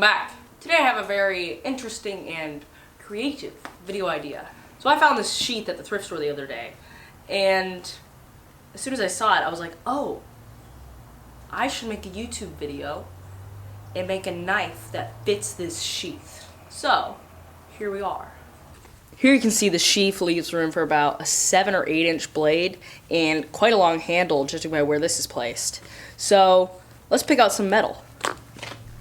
back. Today I have a very interesting and creative video idea. So I found this sheath at the thrift store the other day, and as soon as I saw it I was like, oh, I should make a YouTube video and make a knife that fits this sheath. So here we are. Here you can see the sheath leaves room for about a 7 or 8 inch blade and quite a long handle judging by where this is placed. So let's pick out some metal.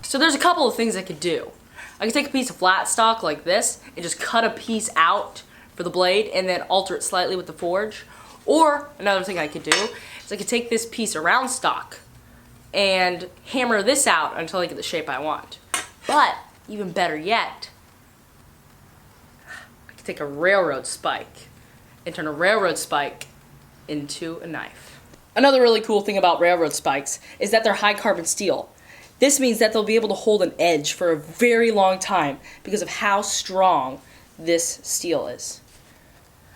So there's a couple of things I could do. I could take a piece of flat stock like this and just cut a piece out for the blade and then alter it slightly with the forge. Or another thing I could do is I could take this piece of round stock and hammer this out until I get the shape I want. But even better yet, I could take a railroad spike and turn a railroad spike into a knife. Another really cool thing about railroad spikes is that they're high carbon steel. This means that they'll be able to hold an edge for a very long time because of how strong this steel is.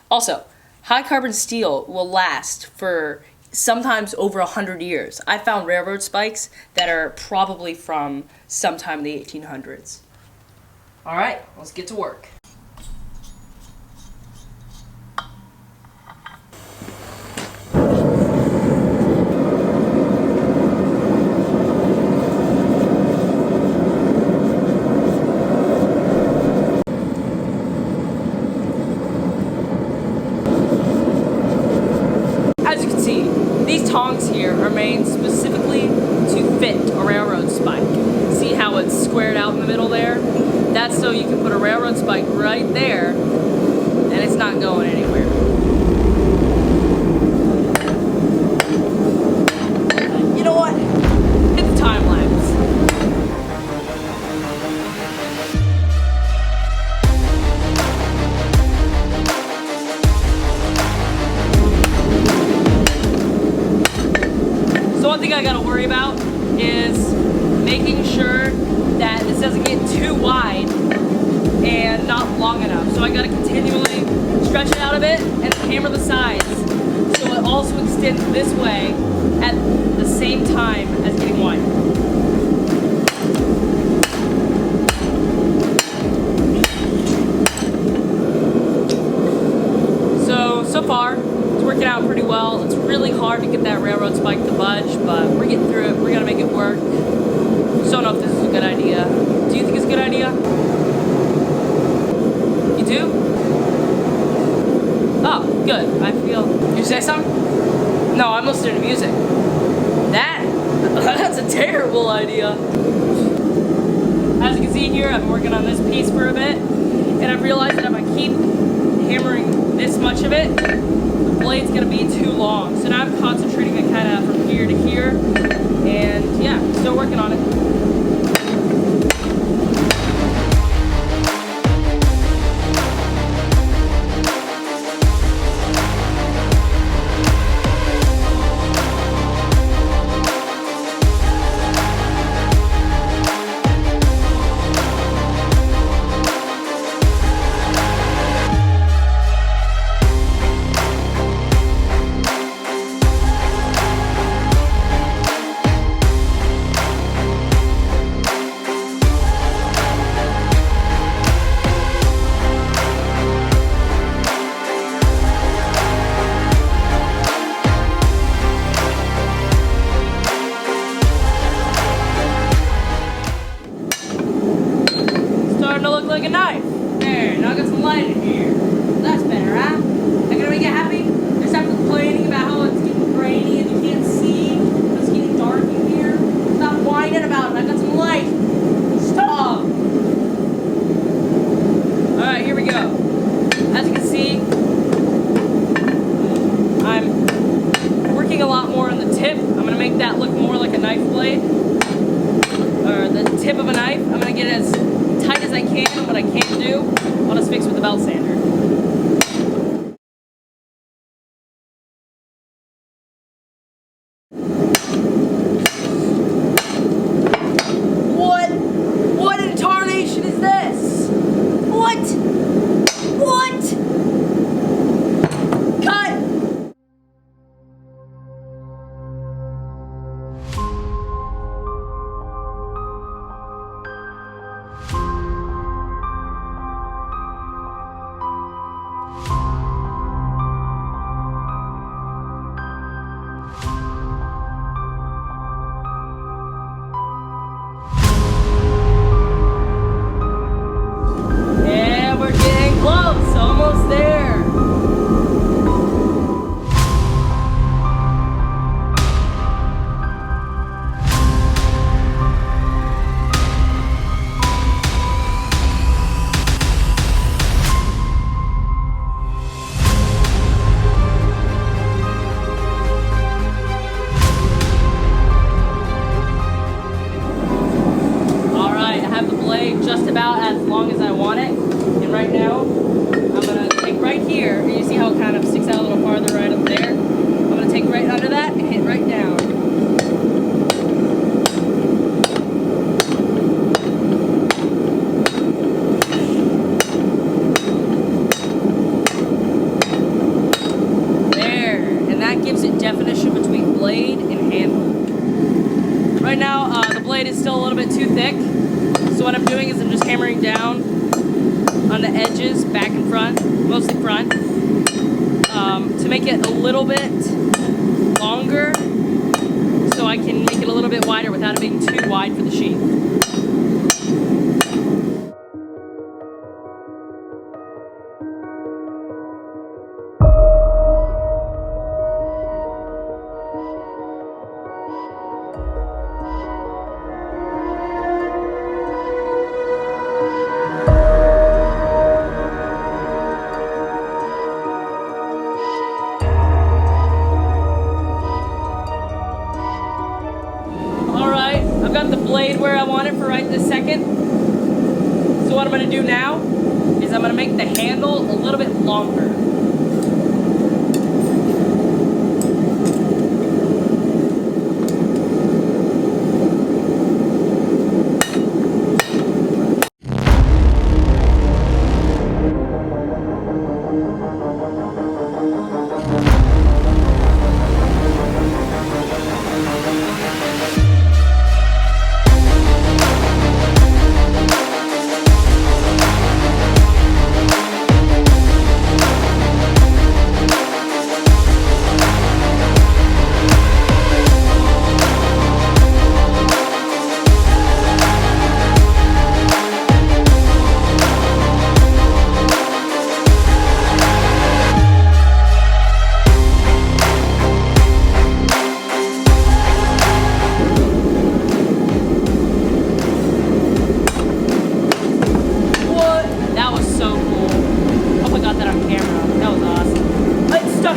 Also, high carbon steel will last for sometimes over 100 years. I found railroad spikes that are probably from sometime in the 1800s. All right, let's get to work. These tongs here are made specifically to fit a railroad spike. See how it's squared out in the middle there? That's so you can put a railroad spike right there and it's not going anywhere. You know what? Hit the time lapse. One thing I gotta worry about is making sure that this doesn't get too wide and not long enough. So I gotta continually stretch it out a bit and hammer the sides so it also extends this way at the same time as getting wide. So far, it's working out pretty well. It's really hard to get that railroad spike to budge, but we're getting through it. We're gonna make it work. Just don't know if this is a good idea. Do you think it's a good idea? You do? Oh, good. I feel. Did you say something? No, I'm listening to music. That's a terrible idea. As you can see here, I've been working on this piece for a bit, and I've realized that if I keep hammering this much of it, the blade's gonna be too long. So now I'm concentrating it kind of from here to here, and yeah, still working on it. To look like a knife. There, now I got some light in here. That's better, right? That gonna make you happy? There's some complaining about how it's getting grainy and you can't see. It's getting dark in here. Stop whining about it. I got some light. Stop. Alright, here we go. As you can see, I'm working a lot more on the tip. I'm gonna make that look more like a knife blade. Or the tip of a knife. I'm gonna get it as tight as I can, and what I can't do, I'll just fix with the belt sander. What in tarnation is this? What? Cut! transition between blade and handle. Right now, the blade is still a little bit too thick, so what I'm doing is I'm just hammering down on the edges, back and front, mostly front, to make it a little bit longer, so I can make it a little bit wider without it being too wide for the sheath. I've got the blade where I want it for right this second. So what I'm going to do now is I'm going to make the handle a little bit longer.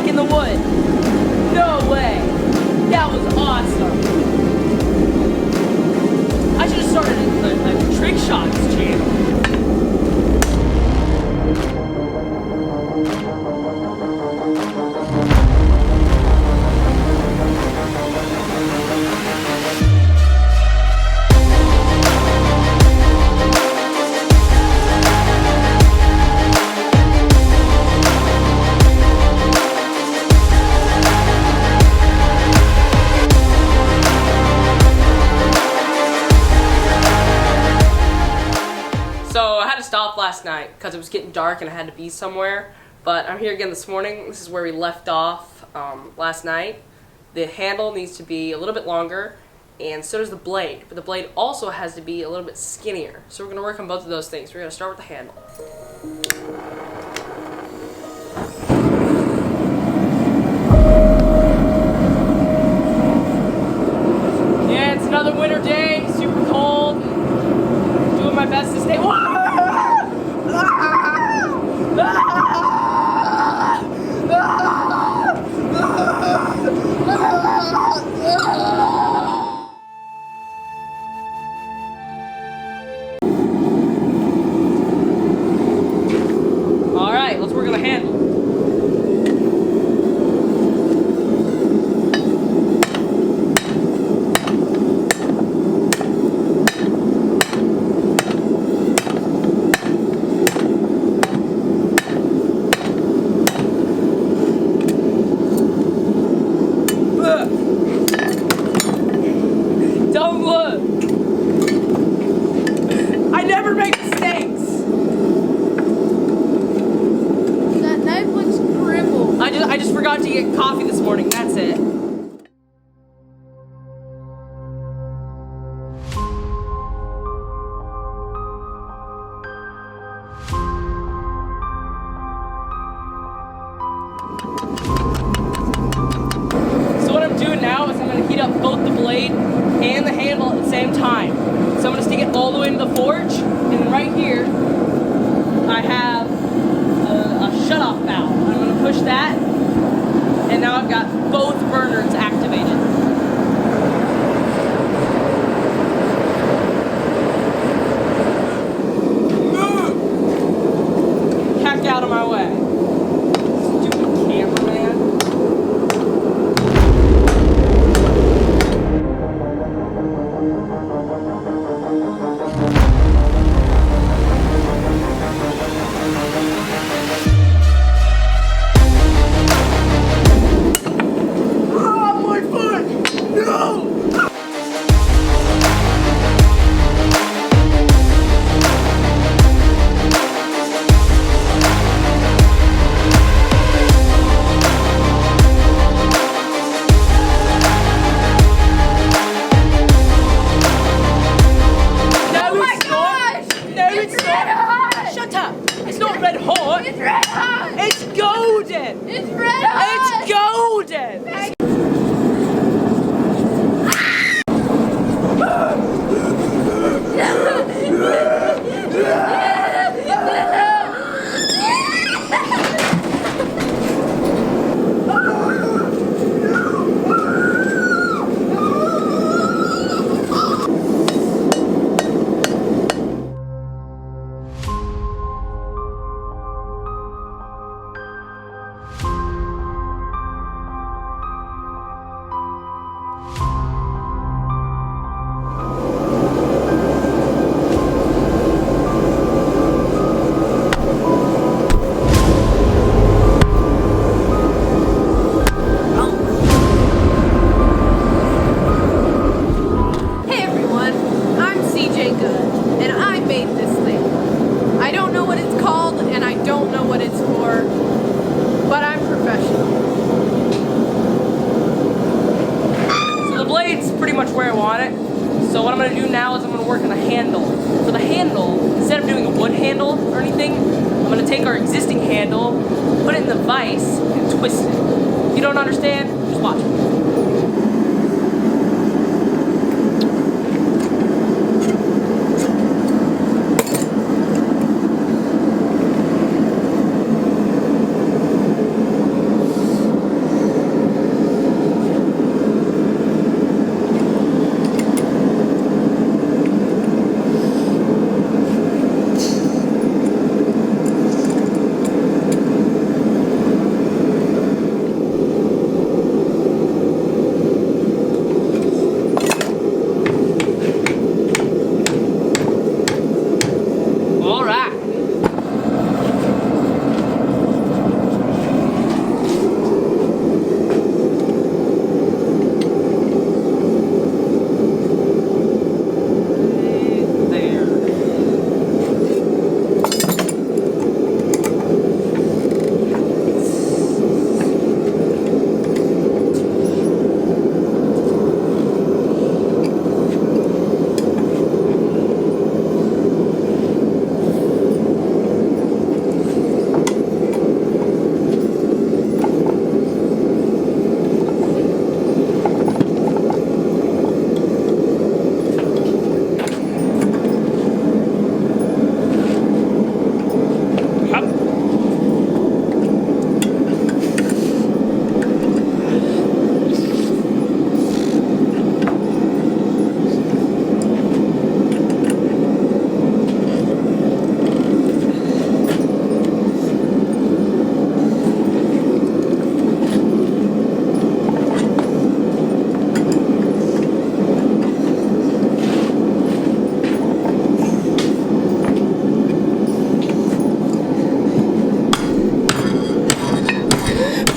In the wood. No way. That was awesome. I should have started a trick shots channel. So I had to stop last night because it was getting dark and I had to be somewhere, but I'm here again this morning. This is where we left off last night. The handle needs to be a little bit longer, and so does the blade, but the blade also has to be a little bit skinnier. So we're going to work on both of those things. We're going to start with the handle. Yeah, it's another winter day, super cold. Doing my best to stay warm. All right, let's work on the handle. Don't look. I never make mistakes. That knife looks crippled. I just forgot to get coffee this morning. That's it. So what I'm doing now is I'm going to heat up both the blade and the handle at the same time. So I'm going to stick it all the way into the forge, and then right here I have a shut-off valve. I'm going to push that, and now I've got both burners activated. Heck out of my way. Stupid cameraman. pretty much where I want it. So what I'm going to do now is I'm going to work on the handle. For the handle, instead of doing a wood handle or anything, I'm going to take our existing handle, put it in the vise, and twist it. If you don't understand, just watch me.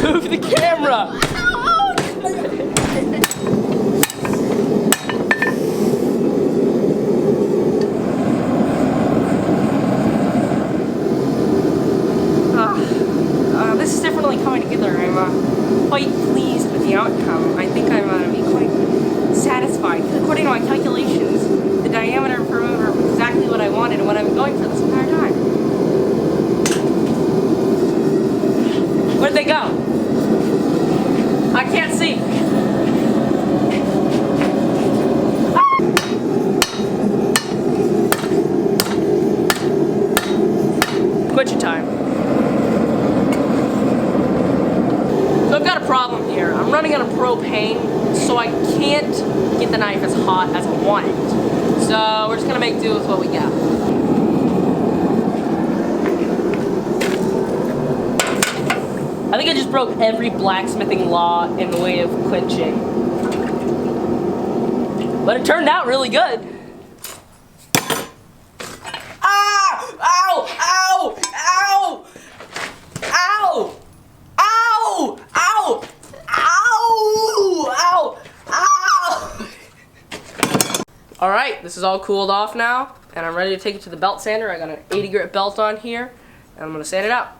Move the camera! This is definitely coming together. I'm quite pleased with the outcome. I think I'm going to be quite satisfied. According to my calculations, the diameter of the perimeter was exactly what I wanted and what I've been going for this entire time. Where'd they go? I can't see. Quit your time. So I've got a problem here. I'm running on a propane, so I can't get the knife as hot as I want it. So we're just gonna make do with what we got. I think I just broke every blacksmithing law in the way of quenching. But it turned out really good. Ah! Ow! Ow! Ow! Ow! Ow! Ow! Ow! Ow! Ow! Alright, this is all cooled off now, and I'm ready to take it to the belt sander. I got an 80 grit belt on here, and I'm gonna sand it out.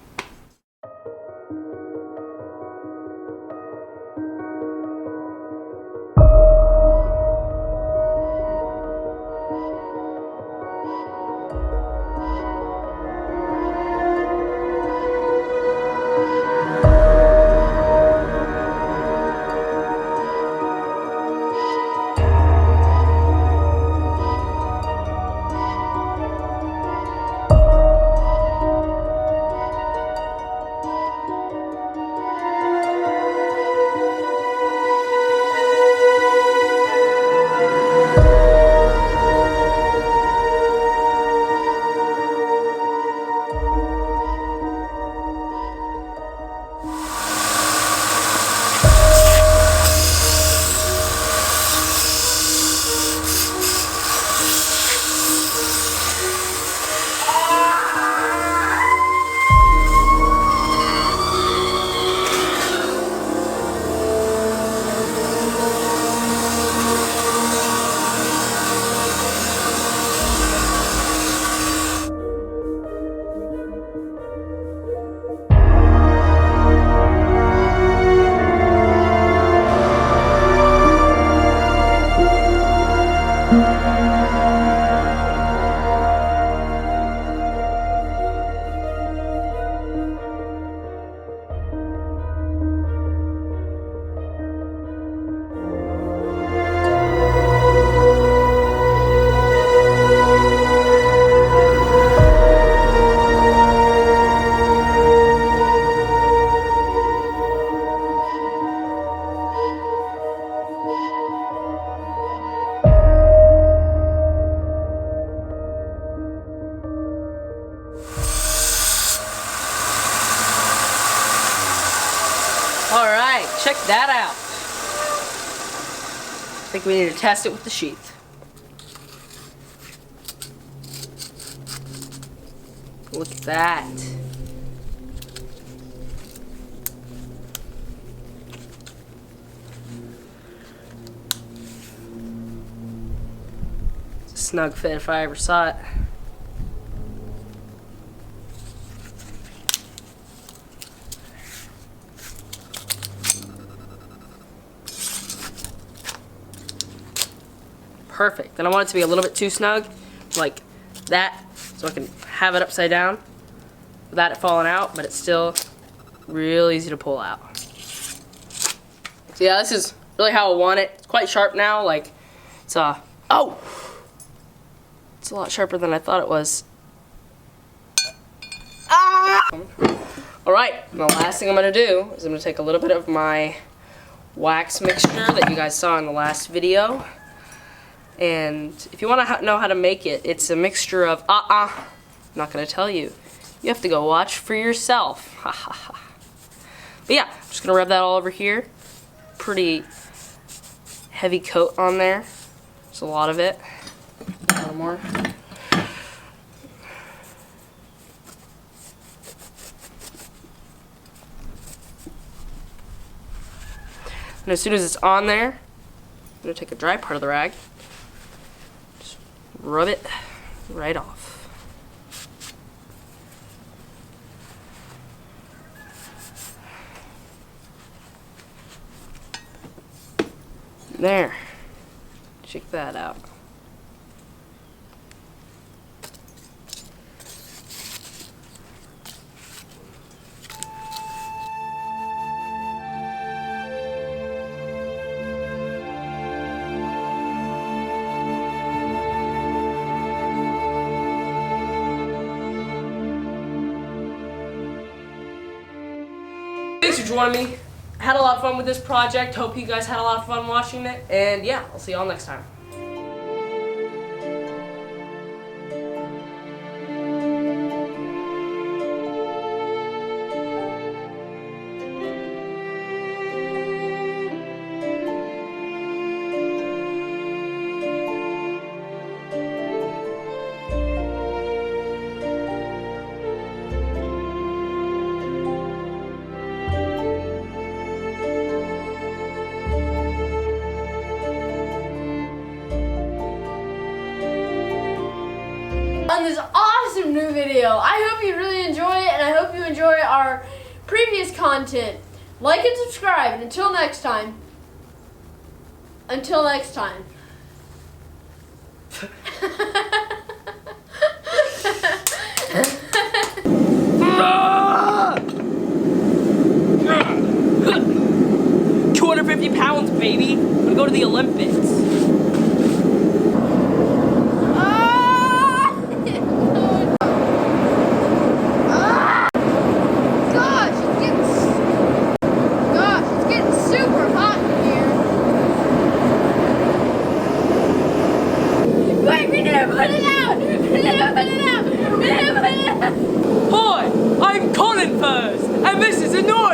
check that out. I think we need to test it with the sheath. Look at that. It's a snug fit if I ever saw it. Perfect. And I want it to be a little bit too snug, like that, so I can have it upside down without it falling out, but it's still real easy to pull out. So yeah, this is really how I want it. It's quite sharp now, like it's oh! It's a lot sharper than I thought it was. Ah! Alright, the last thing I'm gonna do is I'm gonna take a little bit of my wax mixture that you guys saw in the last video. And if you want to know how to make it, it's a mixture of I'm not going to tell you. You have to go watch for yourself. But yeah, I'm just going to rub that all over here. Pretty heavy coat on there. There's a lot of it. A little more. And as soon as it's on there, I'm going to take a dry part of the rag. Rub it right off. There. Check that out. Thanks for joining me. I had a lot of fun with this project. Hope you guys had a lot of fun watching it. And yeah, I'll see y'all next time. On this awesome new video. I hope you really enjoy it, and I hope you enjoy our previous content. Like and subscribe, and until next time. Until next time. £250, baby. I'm gonna go to the Olympics. Hi, I'm Colin Furs, and this is Annoying.